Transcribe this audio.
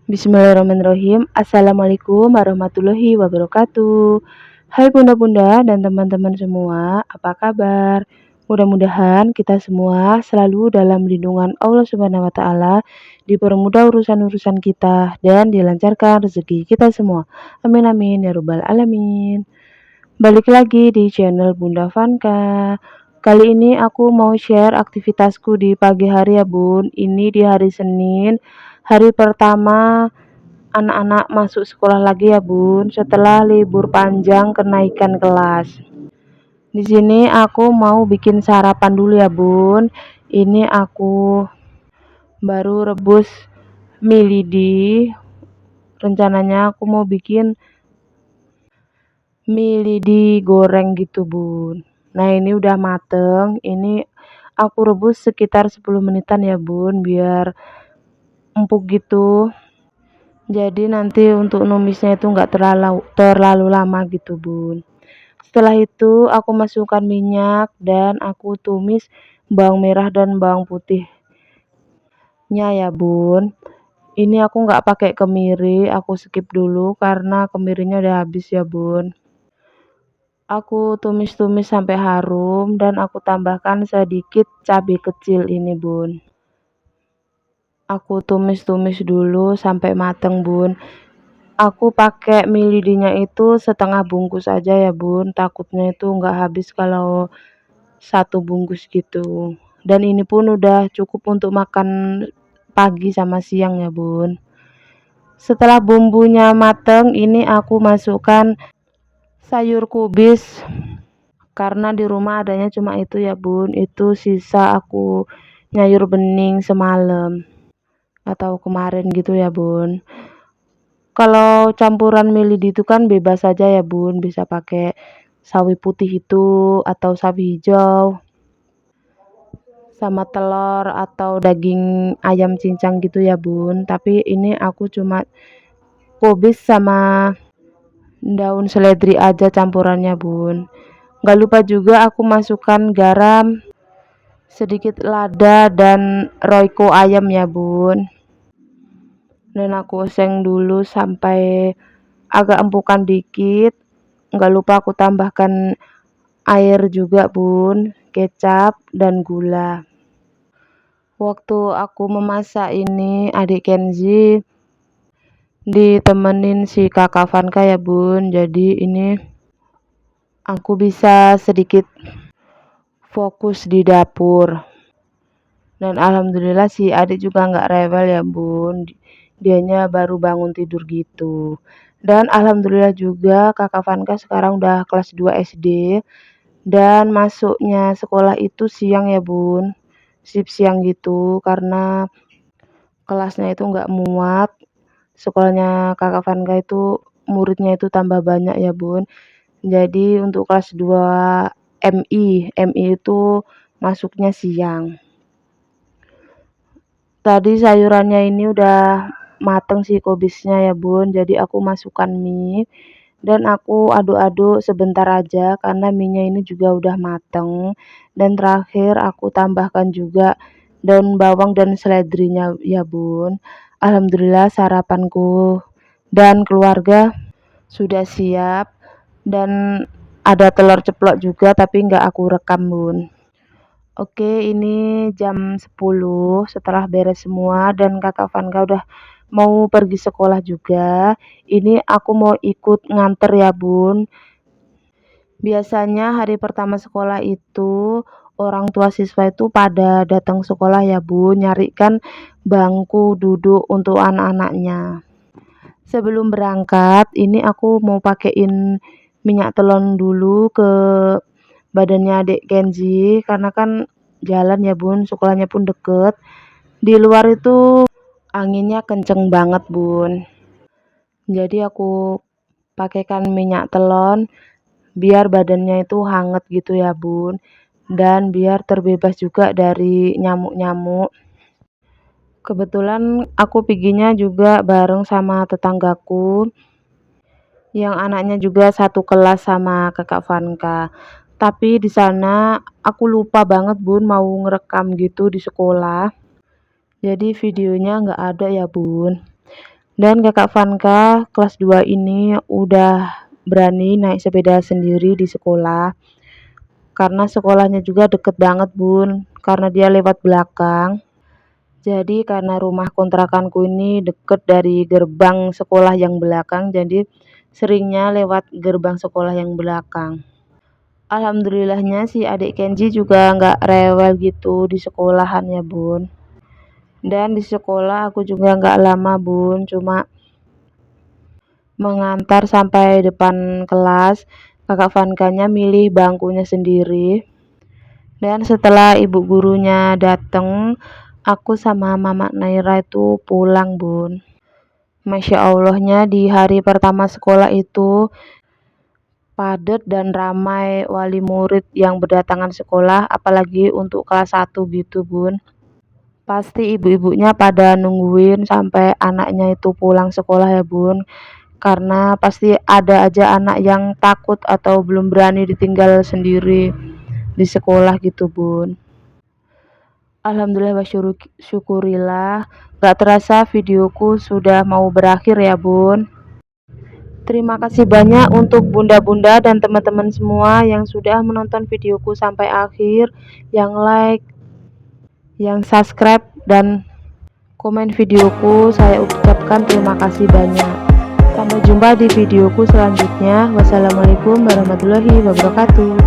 Bismillahirrahmanirrahim. Assalamualaikum warahmatullahi wabarakatuh. Hai bunda-bunda dan teman-teman semua, apa kabar? Mudah-mudahan kita semua selalu dalam lindungan Allah Subhanahu wa taala, dipermudah urusan-urusan kita dan dilancarkan rezeki kita semua. Amin amin ya rabbal alamin. Balik lagi di channel Bunda Vanka. Kali ini aku mau share aktivitasku di pagi hari ya Bun. Ini di hari Senin, hari pertama anak-anak masuk sekolah lagi ya Bun, setelah libur panjang kenaikan kelas. Di sini aku mau bikin sarapan dulu ya Bun. Ini aku baru rebus mie lidi. Rencananya aku mau bikin mie lidi goreng gitu Bun. Nah ini udah mateng. Ini aku rebus sekitar 10 menitan ya Bun, biar empuk gitu. Jadi nanti untuk numisnya itu nggak terlalu lama gitu Bun. Setelah itu aku masukkan minyak dan aku tumis bawang merah dan bawang putihnya ya Bun. Ini aku nggak pakai kemiri, aku skip dulu karena kemirinya udah habis ya Bun. Aku tumis-tumis sampai harum dan aku tambahkan sedikit cabai kecil ini Bun. Aku tumis-tumis dulu sampai mateng Bun. Aku pakai mie lidinya itu setengah bungkus aja ya Bun, takutnya itu nggak habis kalau satu bungkus gitu. Dan ini pun udah cukup untuk makan pagi sama siang ya Bun. Setelah bumbunya mateng, ini aku masukkan sayur kubis karena di rumah adanya cuma itu ya Bun. Itu sisa aku nyayur bening semalam atau kemarin gitu ya Bun. Kalau campuran mie lidi itu kan bebas saja ya Bun, bisa pakai sawi putih itu atau sawi hijau sama telur atau daging ayam cincang gitu ya Bun. Tapi ini aku cuma kubis sama daun seledri aja campurannya Bun. Gak lupa juga aku masukkan garam, sedikit lada dan royco ayam ya Bun. Dan aku oseng dulu sampai agak empukan dikit. Nggak lupa aku tambahkan air juga Bun, kecap dan gula. Waktu aku memasak ini adik Kenzi ditemenin si kakak Vanka ya Bun, jadi ini aku bisa sedikit fokus di dapur. Dan alhamdulillah si adik juga nggak rewel ya Bun, dianya baru bangun tidur gitu. Dan alhamdulillah juga kakak Vanka sekarang udah kelas 2 SD dan masuknya sekolah itu siang ya Bun, shift siang gitu karena kelasnya itu nggak muat. Sekolahnya kakak Vanka itu muridnya itu tambah banyak ya Bun, jadi untuk kelas 2 MI itu masuknya siang. Tadi sayurannya ini udah mateng sih kubisnya ya Bun, jadi aku masukkan mie dan aku aduk-aduk sebentar aja karena minyak ini juga udah mateng. Dan terakhir aku tambahkan juga daun bawang dan seledrinya ya Bun. Alhamdulillah sarapanku dan keluarga sudah siap dan ada telur ceplok juga tapi nggak aku rekam Bun. Oke, ini jam 10 setelah beres semua dan kakak Vanka udah mau pergi sekolah juga. Ini aku mau ikut nganter ya Bun. Biasanya hari pertama sekolah itu orang tua siswa itu pada datang sekolah ya Bun, nyarikan bangku duduk untuk anak-anaknya. Sebelum berangkat, ini aku mau pakein minyak telon dulu ke badannya adik Kenzi karena kan jalan ya Bun, sekolahnya pun deket. Di luar itu anginnya kenceng banget Bun. Jadi aku pakaikan minyak telon biar badannya itu hangat gitu ya Bun. Dan biar terbebas juga dari nyamuk-nyamuk. Kebetulan aku perginya juga bareng sama tetanggaku yang anaknya juga satu kelas sama kakak Vanka. Tapi di sana aku lupa banget Bun mau ngerekam gitu di sekolah. Jadi videonya nggak ada ya Bun. Dan kakak Vanka kelas 2 ini udah berani naik sepeda sendiri di sekolah, karena sekolahnya juga deket banget bun, karena dia lewat belakang. Jadi karena rumah kontrakanku ini deket dari gerbang sekolah yang belakang, jadi seringnya lewat gerbang sekolah yang belakang. Alhamdulillahnya si adik Kenji juga nggak rewel gitu di sekolahan ya bun. Dan di sekolah aku juga nggak lama bun, cuma mengantar sampai depan kelas. Kakak Vankanya milih bangkunya sendiri. Dan setelah ibu gurunya datang, aku sama Mama Naira itu pulang bun. Masya Allahnya di hari pertama sekolah itu padat dan ramai wali murid yang berdatangan sekolah, apalagi untuk kelas 1 gitu bun. Pasti ibu-ibunya pada nungguin sampai anaknya itu pulang sekolah ya bun, karena pasti ada aja anak yang takut atau belum berani ditinggal sendiri di sekolah gitu bun. Alhamdulillah wa syukurillah, gak terasa videoku sudah mau berakhir ya bun. Terima kasih banyak untuk bunda-bunda dan teman-teman semua yang sudah menonton videoku sampai akhir, yang like, yang subscribe, dan komen videoku. Saya ucapkan terima kasih banyak. Sampai jumpa di videoku selanjutnya. Wassalamualaikum warahmatullahi wabarakatuh.